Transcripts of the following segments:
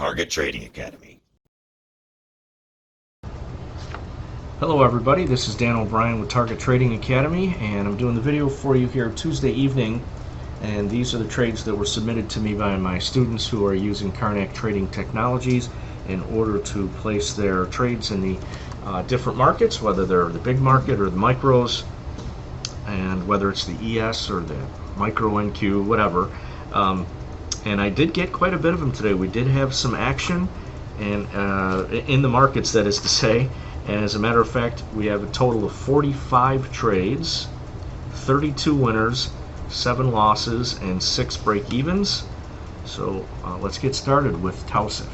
Target Trading Academy. Hello everybody, this is Dan O'Brien with Target Trading Academy, and I'm doing the video for you here Tuesday evening, and these are the trades that were submitted to me by my students who are using Carnac trading technologies in order to place their trades in the different markets, whether they're the big market or the micros, and whether it's the ES or the micro NQ, whatever. And I did get quite a bit of them today. We did have some action and in the markets, that is to say. And as a matter of fact, we have a total of 45 trades, 32 winners, 7 losses, and 6 break-evens. So let's get started with Tausif.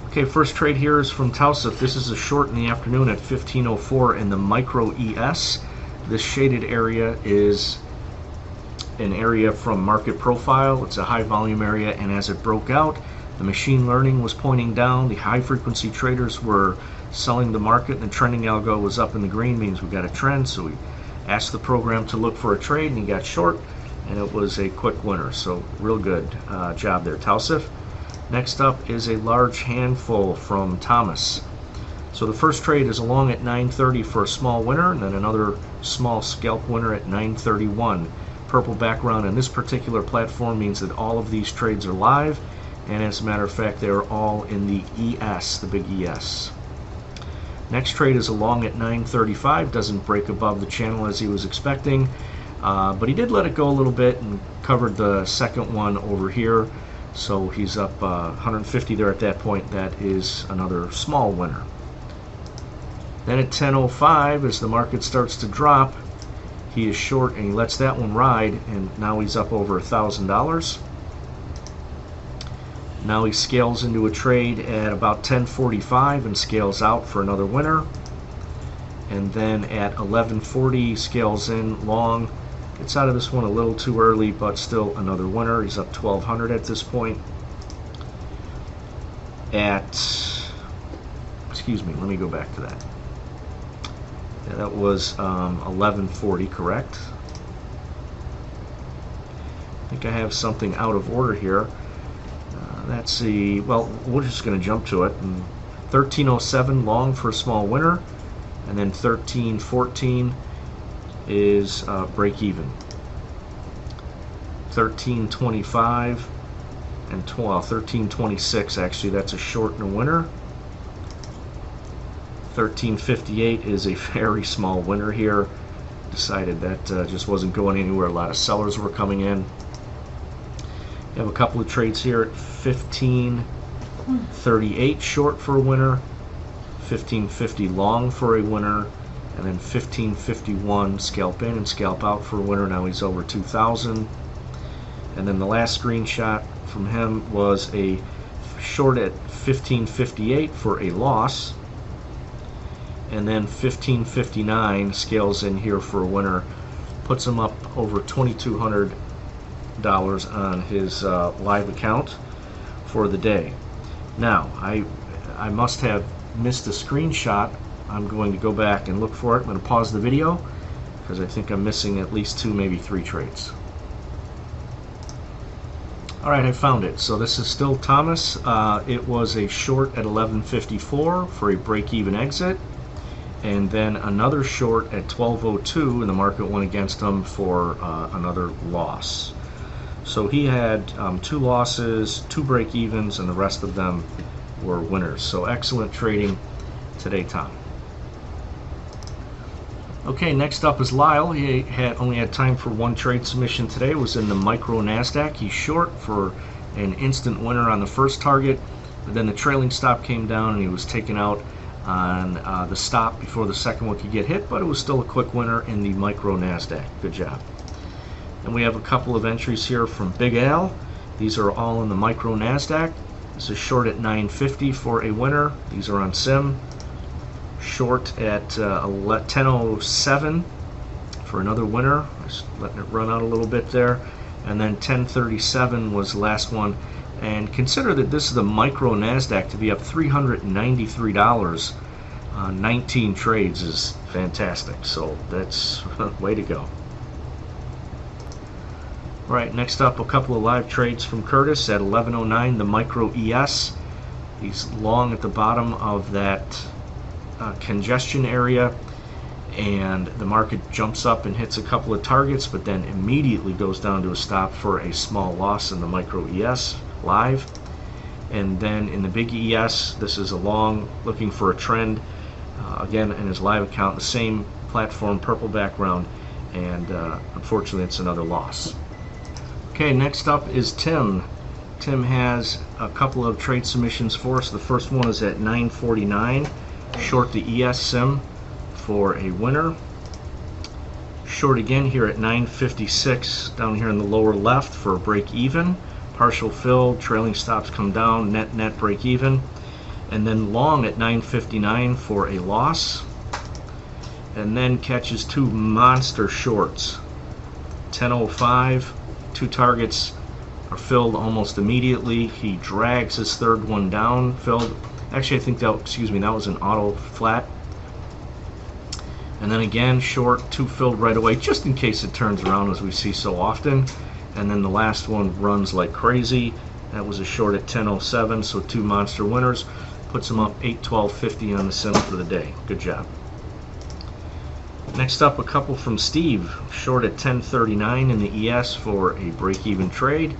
Okay, first trade here is from Tausif. This is a short in the afternoon at 15:04 in the micro ES. This shaded area is an area from market profile. It's a high volume area, and as it broke out, the machine learning was pointing down. The high frequency traders were selling the market, and the trending algo was up in the green, means we got a trend. So we asked the program to look for a trade, and he got short, and it was a quick winner. So real good job there, Tausif. Next up is a large handful from Thomas. So the first trade is along at 9:30 for a small winner, and then another small scalp winner at 9:31. Purple background in this particular platform means that all of these trades are live, and as a matter of fact, they are all in the ES, the big ES. Next trade is along at 9:35, doesn't break above the channel as he was expecting, but he did let it go a little bit and covered the second one over here, so he's up 150 there at that point. That is another small winner. Then at 10:05, as the market starts to drop, he is short and he lets that one ride, and now he's up over $1,000. Now he scales into a trade at about 10:45 and scales out for another winner. And then at 11:40 scales in long. Gets out of this one a little too early, but still another winner. He's up 1,200 at this point. Excuse me, let me go back to that. Yeah, that was 11:40, correct? I think I have something out of order here. Let's see, well, we're just going to jump to it. 13:07 long for a small winner, and then 13:14 is break even. 13:25 and 13:26 actually, that's a short and a winner. 13:58 is a very small winner here. Decided that just wasn't going anywhere. A lot of sellers were coming in. You have a couple of trades here at 15:38 short for a winner, 15:50 long for a winner, and then 15:51 scalp in and scalp out for a winner. Now he's over 2,000. And then the last screenshot from him was a short at 15:58 for a loss, and then 15:59 scales in here for a winner, puts him up over $2,200 on his live account for the day. Now I must have missed a screenshot. I'm going to go back and look for it. I'm going to pause the video because I think I'm missing at least 2, maybe 3 trades. Alright, I found it. So this is still Thomas. It was a short at 11:54 for a break-even exit, and then another short at 12:02, and the market went against him for another loss. So he had 2 losses, 2 break-evens, and the rest of them were winners. So excellent trading today, Tom. Okay, next up is Lyle. He only had time for 1 trade submission today. It was in the micro NASDAQ. He's short for an instant winner on the first target, but then the trailing stop came down and he was taken out on the stop before the second one could get hit, but it was still a quick winner in the micro NASDAQ. Good job. And we have a couple of entries here from Big Al. These are all in the micro NASDAQ. This is short at 9:50 for a winner. These are on Sim. Short at 10:07 for another winner. Just letting it run out a little bit there. And then 10:37 was the last one. And consider that this is the micro NASDAQ. To be up $393 on 19 trades is fantastic. So that's way to go. Right, next up, a couple of live trades from Curtis at 11:09, the micro ES. He's long at the bottom of that congestion area, and the market jumps up and hits a couple of targets, but then immediately goes down to a stop for a small loss in the micro ES live. And then in the big ES, this is a long looking for a trend. Again, in his live account, the same platform, purple background, and unfortunately it's another loss. Okay, next up is Tim. Tim has a couple of trade submissions for us. The first one is at 9:49, short the ES sim for a winner. Short again here at 9:56, down here in the lower left for a break even. Partial fill, trailing stops come down, net break even. And then long at 9:59 for a loss. And then catches two monster shorts. 10:05, two targets are filled almost immediately. He drags his third one down, filled. Actually, I think that, that was an auto flat. And then again, short, two filled right away, just in case it turns around, as we see so often. And then the last one runs like crazy. That was a short at 10:07, so two monster winners. Puts him up 812.50 on the sim for the day. Good job. Next up, a couple from Steve. Short at 10:39 in the ES for a break-even trade.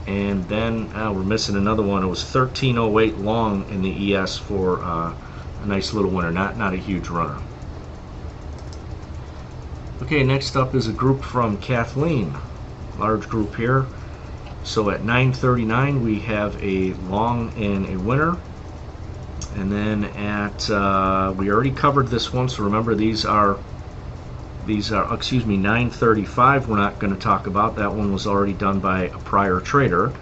And then we're missing another one. It was 13:08 long in the ES for a nice little winner, not a huge runner. Okay, next up is a group from Kathleen. Large group here. So at 9:39 we have a long and a winner. And then at we already covered this one, so remember these are 9:35 we're not going to talk about. That one was already done by a prior trader.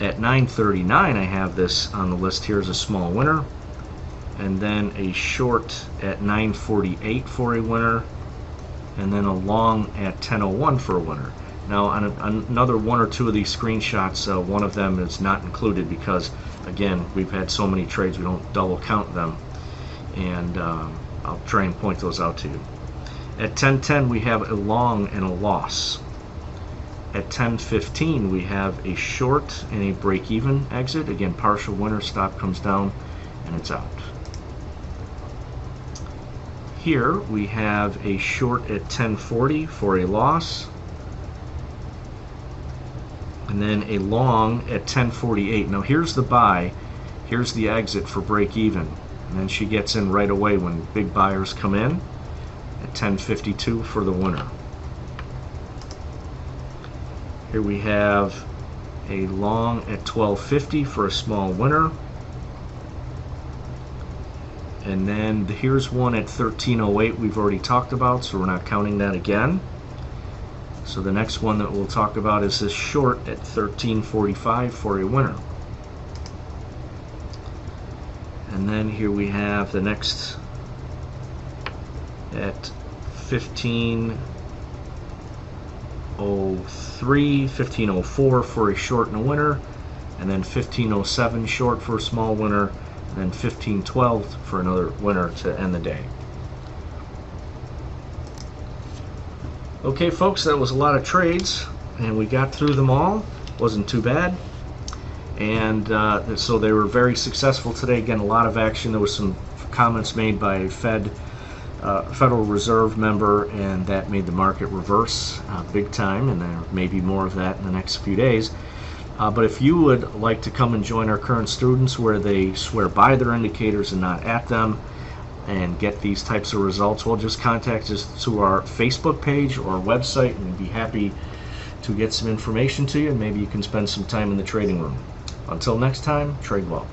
At 9:39 I have this on the list here as a small winner, and then a short at 9:48 for a winner, and then a long at 10:01 for a winner. Now on another one or two of these screenshots, one of them is not included because, again, we've had so many trades we don't double count them, and I'll try and point those out to you. At 10:10 we have a long and a loss. At 10:15 we have a short and a break-even exit. Again, partial winner, stop comes down and it's out. Here we have a short at 10:40 for a loss, and then a long at 10:48. Now here's the buy, here's the exit for break even, and then she gets in right away when big buyers come in at 10:52 for the winner. Here we have a long at 12:50 for a small winner, and then here's one at 13:08 we've already talked about, so we're not counting that again. So the next one that we'll talk about is this short at 13:45 for a winner. And then here we have the next at 15:03, 15:04 for a short and a winner, and then 15:07 short for a small winner, and then 15:12 for another winner to end the day. Okay folks, that was a lot of trades and we got through them all. Wasn't too bad, and so they were very successful today. Again, a lot of action. There was some comments made by a Federal Reserve member, and that made the market reverse big time, and there may be more of that in the next few days. But if you would like to come and join our current students where they swear by their indicators and not at them, and get these types of results, well, just contact us through our Facebook page or our website, and we'd be happy to get some information to you, and maybe you can spend some time in the trading room. Until next time, trade well.